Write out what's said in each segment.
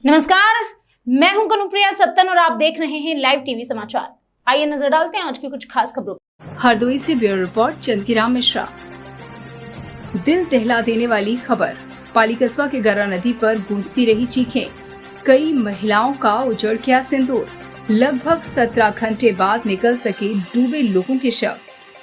नमस्कार, मैं हूं कनुप्रिया सत्तन और आप देख रहे हैं लाइव टीवी समाचार। आइए नजर डालते हैं आज की कुछ खास खबरों। हरदोई से ब्यूरो रिपोर्ट चंदकीराम मिश्रा। दिल दहला देने वाली खबर, पाली कस्बा के गरा नदी पर गूंजती रही चीखें, कई महिलाओं का उजड़ गया सिंदूर। लगभग 17 घंटे बाद निकल सके डूबे लोगों के शव।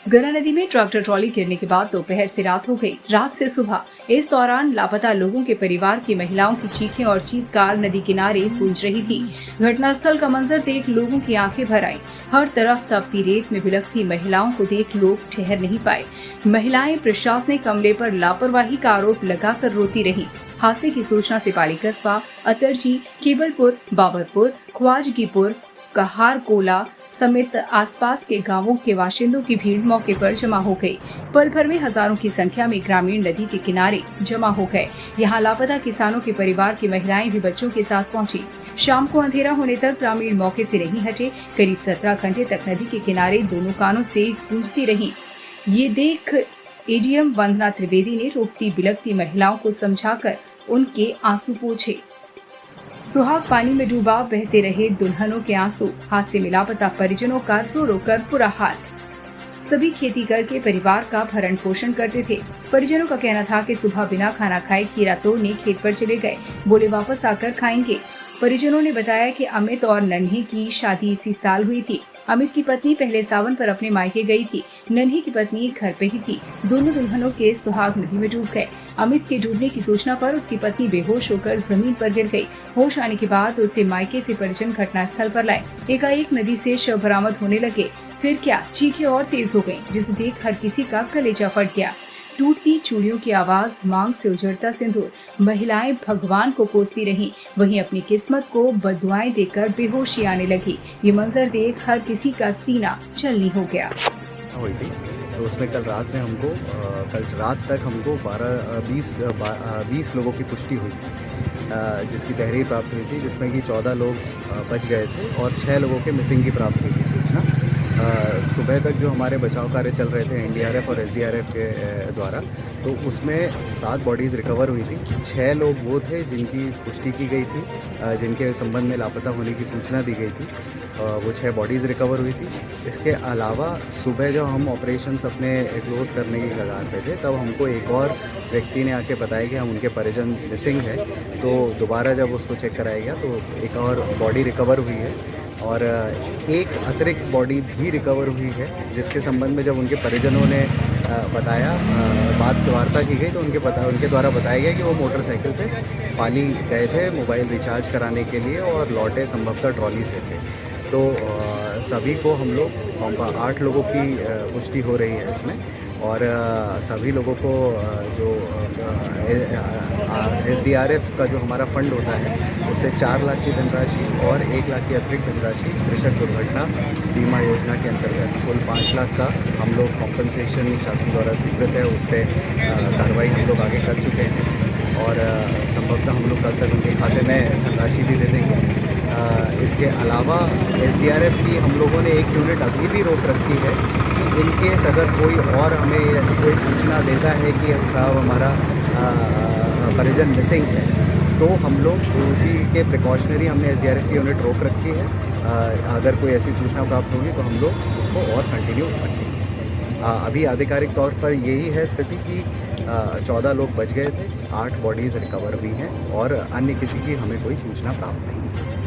गरा नदी में ट्रैक्टर ट्रॉली गिरने के बाद दोपहर से रात हो गई, रात से सुबह। इस दौरान लापता लोगों के परिवार की महिलाओं की चीखें और चीत्कार नदी किनारे गूंज रही थी। घटनास्थल का मंजर देख लोगों की आंखें भर आईं। हर तरफ तपती रेत में बिलखती महिलाओं को देख लोग ठहर नहीं पाए। महिलाएं प्रशासनिक अमले पर लापरवाही का आरोप लगाकर रोती रहीं। हादसे की सूचना से पाली कस्बा, अतरजी, केवलपुर, बाबरपुर, ख्वाजगीपुर, कहार कोला समेत आसपास के गांवों के बाशिंदों की भीड़ मौके पर जमा हो गई। पल भर में हजारों की संख्या में ग्रामीण नदी के किनारे जमा हो गए। यहाँ लापता किसानों के परिवार की महिलाएं भी बच्चों के साथ पहुंची। शाम को अंधेरा होने तक ग्रामीण मौके से नहीं हटे। करीब 17 घंटे तक नदी के किनारे दोनों कानों से गूंजती रही। ये देख एडीएम वंदना त्रिवेदी ने रोकती बिलखती महिलाओं को समझाकर उनके आंसू पोंछे। सुहाग पानी में डूबा, बहते रहे दुल्हनों के आंसू। हादसे में लापता परिजनों का रो रो कर बुरा हाल। सभी खेती करके परिवार का भरण पोषण करते थे। परिजनों का कहना था कि सुबह बिना खाना खाए खीरा तोड़ने खेत पर चले गए, बोले वापस आकर खाएंगे। परिजनों ने बताया कि अमित और नन्हे की शादी इसी साल हुई थी। अमित की पत्नी पहले सावन पर अपने मायके गई थी, नन्हे की पत्नी घर पे ही थी। दोनों दुल्हनों के सुहाग नदी में डूब गए। अमित के डूबने की सूचना पर उसकी पत्नी बेहोश होकर जमीन पर गिर गई। होश आने के बाद उसे मायके से परिजन घटनास्थल पर लाए। एकाएक नदी से शव बरामद होने लगे। फिर क्या, चीखें और तेज हो गयी, जिसे देख हर किसी का कलेजा फट गया। टूटती चूड़ियों की आवाज, मांग से उजड़ता सिंदूर। महिलाएं भगवान को कोसती रहीं, वहीं अपनी किस्मत को बददुआएं देकर बेहोशी आने लगी। ये मंजर देख हर किसी का सीना चलनी हो गया। हुई थी तो उसमें कल रात तक हमको 20 लोगों की पुष्टि हुई थी, जिसकी तहरीर प्राप्त हुई थी, जिसमें कि 14 लोग बच गए थे और 6 लोगों के मिसिंग की प्राप्त हुई थी सूचना। सुबह तक जो हमारे बचाव कार्य चल रहे थे एनडीआरएफ और एसडीआरएफ के द्वारा, तो उसमें 7 बॉडीज़ रिकवर हुई थी। 6 लोग वो थे जिनकी पुष्टि की गई थी, जिनके संबंध में लापता होने की सूचना दी गई थी। वो 6 बॉडीज़ रिकवर हुई थी। इसके अलावा सुबह जब हम ऑपरेशंस अपने क्लोज़ करने की कगार पे थे, तब हमको एक और व्यक्ति ने आके बताया कि हम उनके परिजन मिसिंग है। तो दोबारा जब उसको चेक कराया गया तो एक और बॉडी रिकवर हुई है और एक अतिरिक्त बॉडी भी रिकवर हुई है, जिसके संबंध में जब उनके परिजनों ने बताया, वार्ता की गई तो उनके द्वारा बताया गया कि वो मोटरसाइकिल से पाली गए थे मोबाइल रिचार्ज कराने के लिए और लौटे संभवतः ट्रॉली से थे। तो सभी को हम लोग 8 लोगों की पुष्टि हो रही है इसमें और सभी लोगों को जो एसडीआरएफ का जो हमारा फंड होता है उससे 4 लाख की धनराशि और 1 लाख की अतिरिक्त धनराशि कृषक दुर्घटना बीमा योजना के अंतर्गत कुल 5 लाख का हम लोग कॉम्पनसेशन शासन द्वारा स्वीकृत है, उस पर कार्रवाई हम लोग आगे कर चुके हैं और संभवतः हम लोग कल तक उनके खाते में धनराशि भी दे देंगे। इसके अलावा एसडीआरएफ की हम लोगों ने एक यूनिट अभी भी रोक रखी है कि इनकेस अगर कोई और हमें ऐसी कोई सूचना देता है कि साहब हमारा परिजन मिसिंग है, तो हम लोग उसी के प्रिकॉशनरी हमने एसडीआरएफ की यूनिट रोक रखी है। अगर कोई ऐसी सूचना प्राप्त होगी तो हम लोग उसको और कंटिन्यू रखेंगे। अभी आधिकारिक तौर पर यही है स्थिति कि 14 लोग बच गए थे, 8 बॉडीज़ रिकवर हुई हैं और अन्य किसी की हमें कोई सूचना प्राप्त नहीं है।